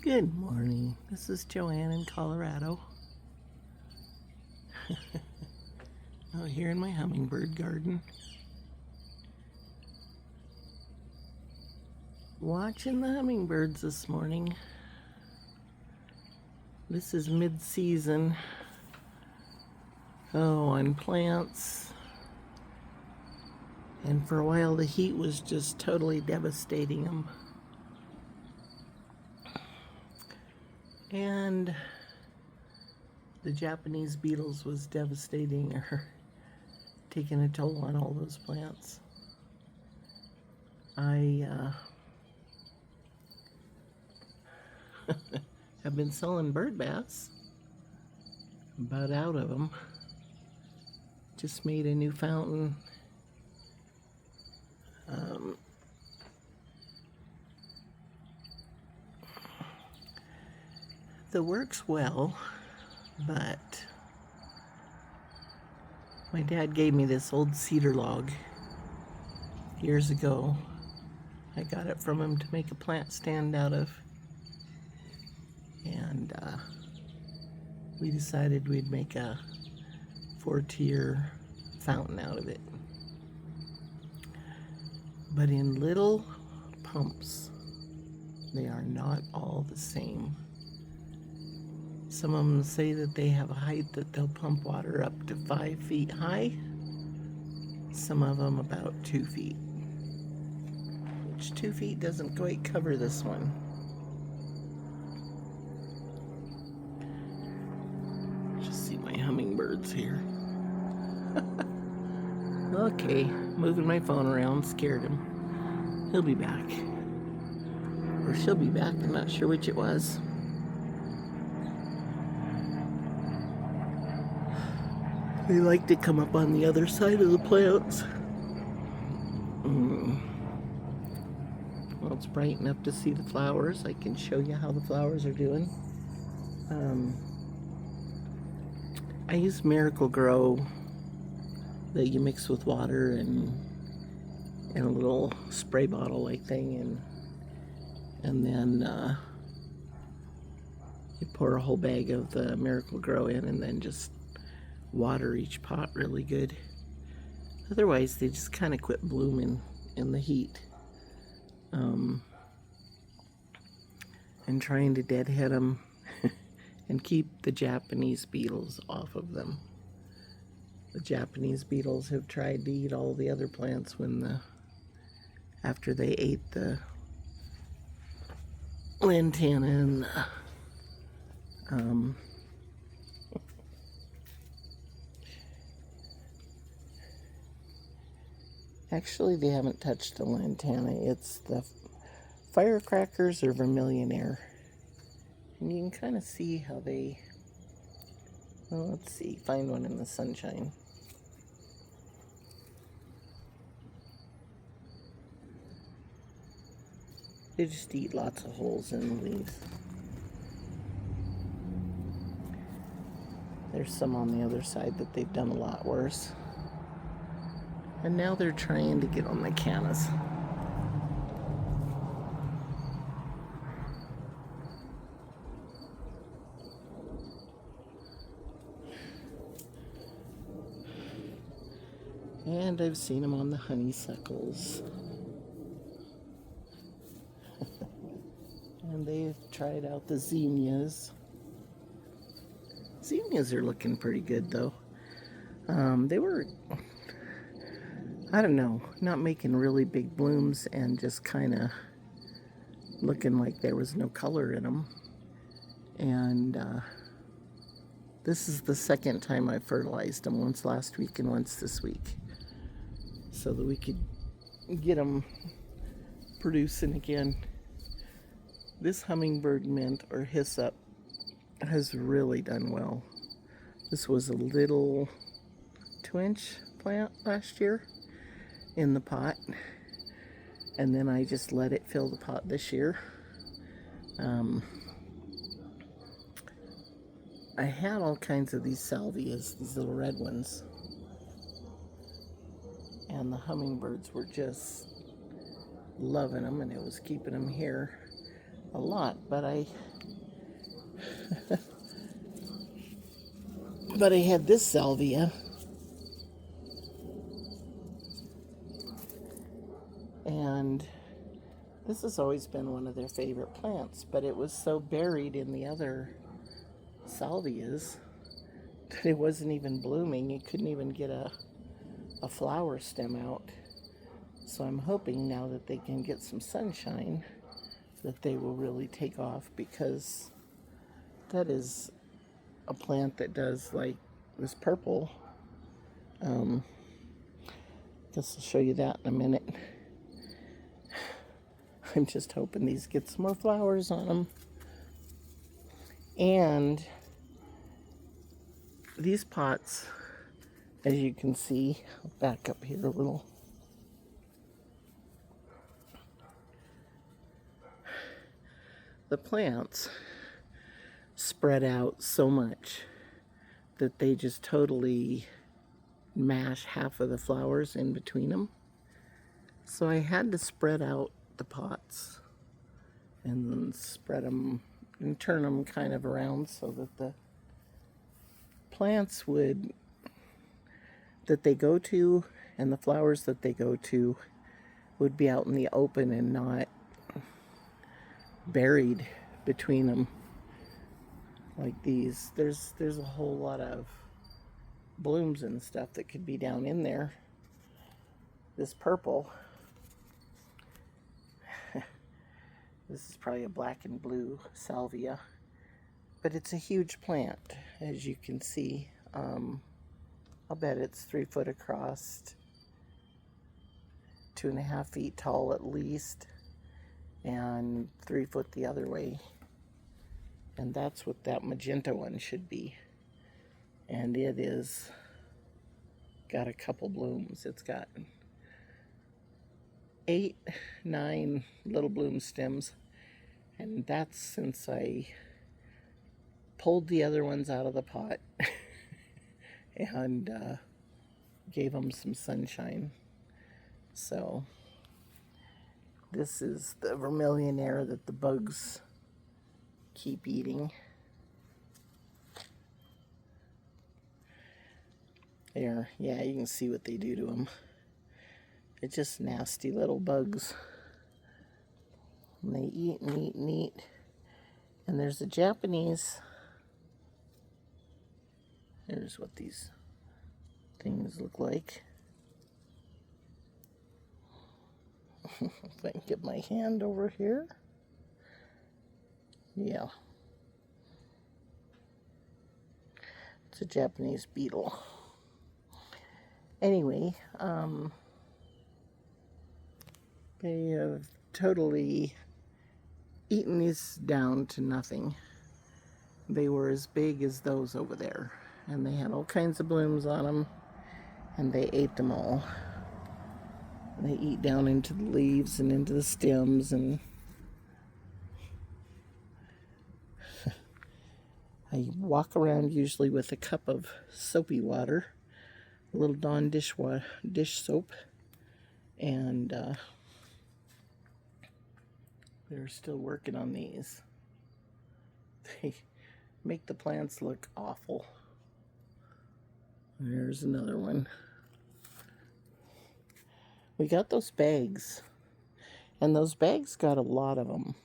Good morning. This is Joanne in Colorado. Out here in my hummingbird garden. Watching the hummingbirds this morning. This is mid-season. On plants. And for a while the heat was just totally devastating them. And the Japanese beetles was devastating or taking a toll on all those plants. I have been selling bird baths. About out of them. Just made a new fountain. That works well, but my dad gave me this old cedar log years ago. I got it from him to make a plant stand out of, and we decided we'd make a 4-tier fountain out of it, but in little pumps. They are not all the same. Some of them say that they have a height that they'll pump water up to 5 feet high. Some of them about 2 feet. Which 2 feet doesn't quite cover this one. Just see my hummingbirds here. Okay, moving my phone around scared him. He'll be back. Or she'll be back, I'm not sure which it was. They like to come up on the other side of the plants. Well, it's bright enough to see the flowers. I can show you how the flowers are doing. I use Miracle Grow that you mix with water and a little spray bottle like thing, and then you pour a whole bag of the Miracle Grow in, and then just water each pot really good. Otherwise they just kind of quit blooming in the heat. And trying to deadhead them and keep the Japanese beetles off of them. The Japanese beetles have tried to eat all the other plants after they ate the lantana and actually, they haven't touched the lantana. It's the firecrackers or vermillionaire. And you can kind of see how they... Well, let's see. Find one in the sunshine. They just eat lots of holes in the leaves. There's some on the other side that they've done a lot worse. And now they're trying to get on my cannas. And I've seen them on the honeysuckles. And they've tried out the zinnias. Zinnias are looking pretty good though. They were... I don't know, not making really big blooms and just kind of looking like there was no color in them. And this is the second time I fertilized them, once last week and once this week, so that we could get them producing again. This hummingbird mint or hyssop has really done well. This was a little 2-inch plant last year in the pot, and then I just let it fill the pot this year. I had all kinds of these salvias, these little red ones, and the hummingbirds were just loving them, and it was keeping them here. a lot, but I had this salvia, and this has always been one of their favorite plants, but it was so buried in the other salvias that it wasn't even blooming. You couldn't even get a flower stem out. So I'm hoping now that they can get some sunshine that they will really take off, because that is a plant that does like this purple. Guess I'll show you that in a minute. I'm just hoping these get some more flowers on them. And these pots, as you can see, I'll back up here a little. The plants spread out so much that they just totally mash half of the flowers in between them. So I had to spread out the pots and then spread them and turn them kind of around so that the plants that they go to and the flowers that they go to would be out in the open and not buried between them like these. There's a whole lot of blooms and stuff that could be down in there. This purple, this is probably a black and blue salvia, but it's a huge plant, as you can see. I'll bet it's 3 foot across, 2.5 feet tall at least, and 3 foot the other way. And that's what that magenta one should be. And it is got a couple blooms. It's got 8, 9 little bloom stems, and that's since I pulled the other ones out of the pot and gave them some sunshine. So this is the vermillionaire that the bugs keep eating. There, yeah, you can see what they do to them. It's just nasty little bugs. And they eat and eat and eat. And there's a Japanese. Here's what these things look like. If I can get my hand over here. Yeah. It's a Japanese beetle. Anyway, they have totally eaten these down to nothing. They were as big as those over there, and they had all kinds of blooms on them, and they ate them all. They eat down into the leaves and into the stems, and I walk around usually with a cup of soapy water, a little Dawn dish soap, and they're still working on these. They make the plants look awful. There's another one. We got those bags, and those bags got a lot of them.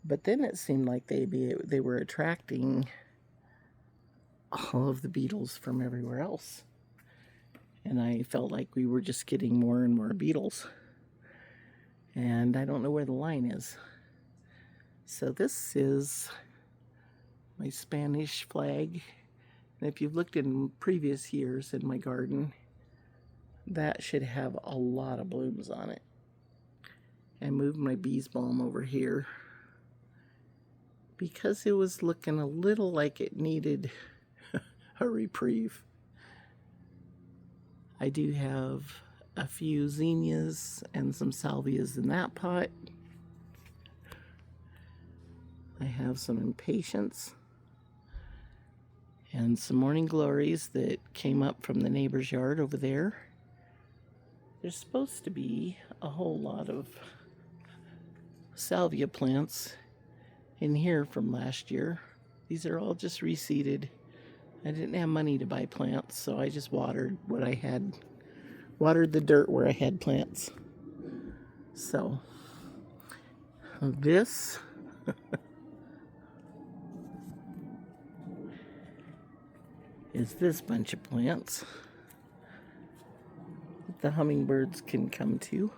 But then it seemed like they were attracting all of the beetles from everywhere else. And I felt like we were just getting more and more beetles. And I don't know where the line is. So this is my Spanish flag. And if you've looked in previous years in my garden, that should have a lot of blooms on it. I moved my bees balm over here because it was looking a little like it needed a reprieve. I do have a few zinnias and some salvias in that pot. I have some impatiens and some morning glories that came up from the neighbor's yard over there. There's supposed to be a whole lot of salvia plants in here from last year. These are all just reseeded. I didn't have money to buy plants, so I just watered what I had, watered the dirt where I had plants. So this is this bunch of plants that the hummingbirds can come to.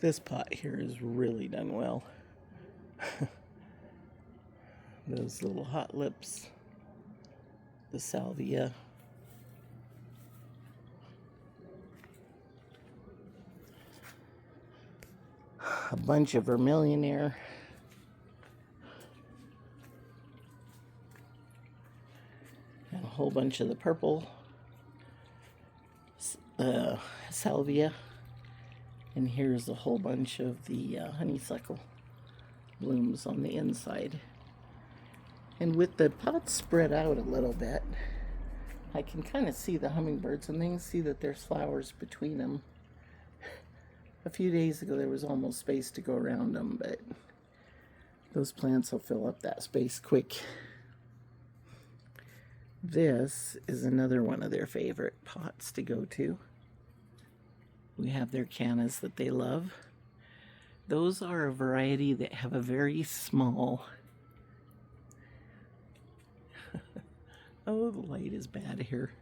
This pot here is really done well. Those little hot lips, the salvia, a bunch of vermillionaire, and a whole bunch of the purple salvia. And here's a whole bunch of the honeysuckle blooms on the inside. And with the pots spread out a little bit, I can kind of see the hummingbirds, and they can see that there's flowers between them. A few days ago there was almost space to go around them, but those plants will fill up that space quick. This is another one of their favorite pots to go to. We have their cannas that they love. Those are a variety that have a very small... Oh, the light is bad here.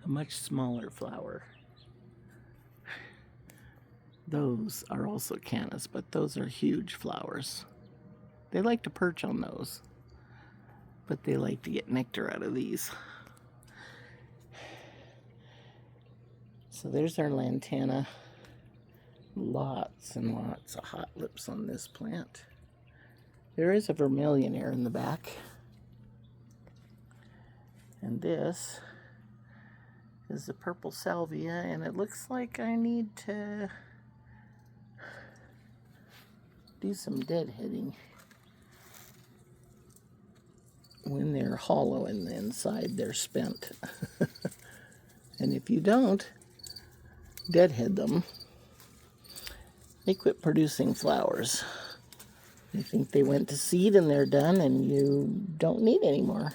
A much smaller flower. Those are also cannas, but those are huge flowers. They like to perch on those, but they like to get nectar out of these. So there's our lantana. Lots and lots of hot lips on this plant. There is a vermillionaire in the back. And this is the purple salvia, and it looks like I need to do some deadheading. When they're hollow in the inside, they're spent. And if you don't deadhead them, they quit producing flowers. They think they went to seed and they're done, and you don't need any more.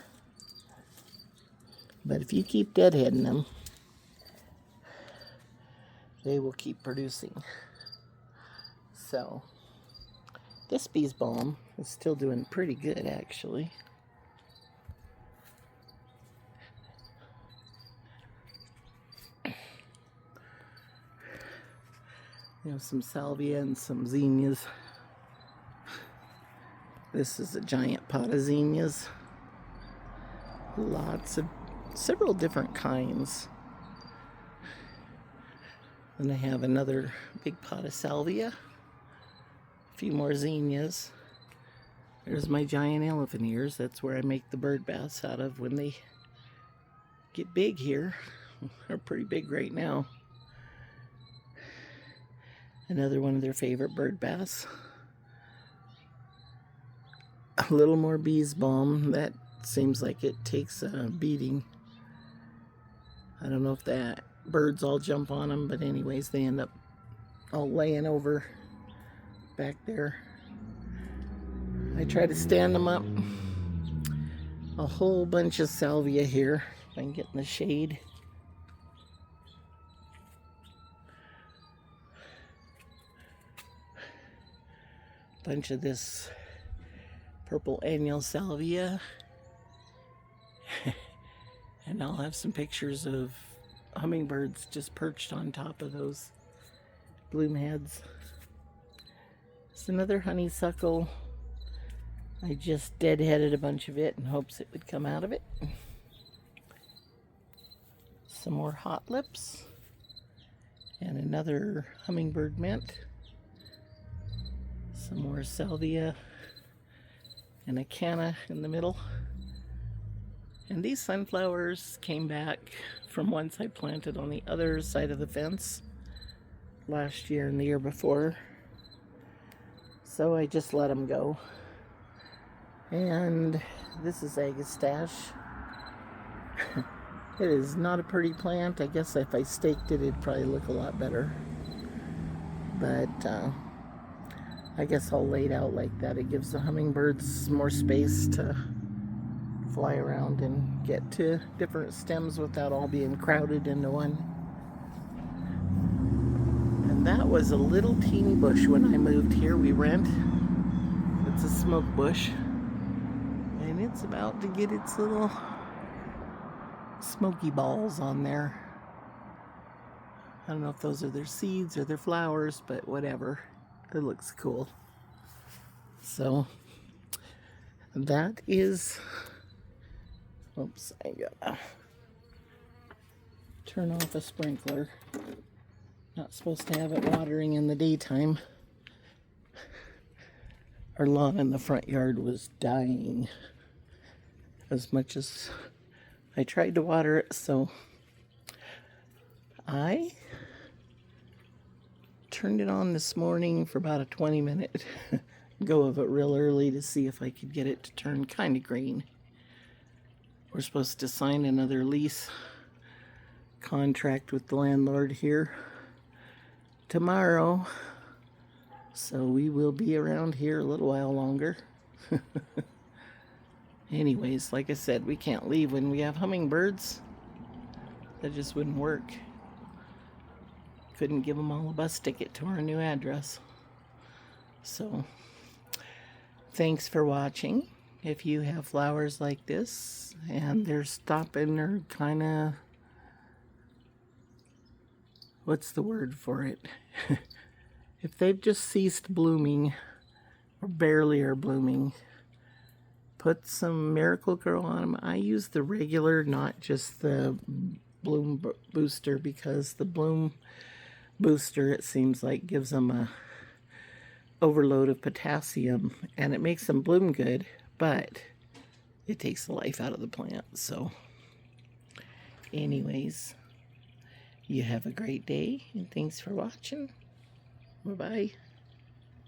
But if you keep deadheading them, they will keep producing. So this bee's balm is still doing pretty good, actually. You know, some salvia and some zinnias. This is a giant pot of zinnias. Lots of, several different kinds. And I have another big pot of salvia. A few more zinnias. There's my giant elephant ears. That's where I make the bird baths out of when they get big here. They're pretty big right now. Another one of their favorite bird baths. A little more bees balm. That seems like it takes a beating. I don't know if the birds all jump on them, but anyways, they end up all laying over back there. I try to stand them up. A whole bunch of salvia here. If I can get in the shade. Bunch of this purple annual salvia. And I'll have some pictures of hummingbirds just perched on top of those bloom heads. It's another honeysuckle. I just deadheaded a bunch of it in hopes it would come out of it. Some more hot lips. And another hummingbird mint. Some more salvia. And a canna in the middle. And these sunflowers came back from ones I planted on the other side of the fence last year and the year before. So I just let them go. And this is agastache. It is not a pretty plant. I guess if I staked it, it'd probably look a lot better. But I guess I'll lay it out like that. It gives the hummingbirds more space to fly around and get to different stems without all being crowded into one. And that was a little teeny bush when I moved here. We rent. It's a smoke bush. And it's about to get its little smoky balls on there. I don't know if those are their seeds or their flowers, but whatever. It looks cool. So that is, oops, I gotta turn off a sprinkler. Not supposed to have it watering in the daytime. Our lawn in the front yard was dying as much as I tried to water it, so I turned it on this morning for about a 20-minute go of it real early to see if I could get it to turn kind of green. We're supposed to sign another lease contract with the landlord here tomorrow, so we will be around here a little while longer. Anyways, like I said, we can't leave when we have hummingbirds. That just wouldn't work. Couldn't give them all a bus ticket to our new address. So, thanks for watching. If you have flowers like this and they're stopping or kind of, what's the word for it? If they've just ceased blooming or barely are blooming, put some Miracle Grow on them. I use the regular, not just the bloom booster, because the bloom booster, it seems like, gives them a overload of potassium and it makes them bloom good, but it takes the life out of the plant. So anyways, you have a great day and thanks for watching. Bye-bye.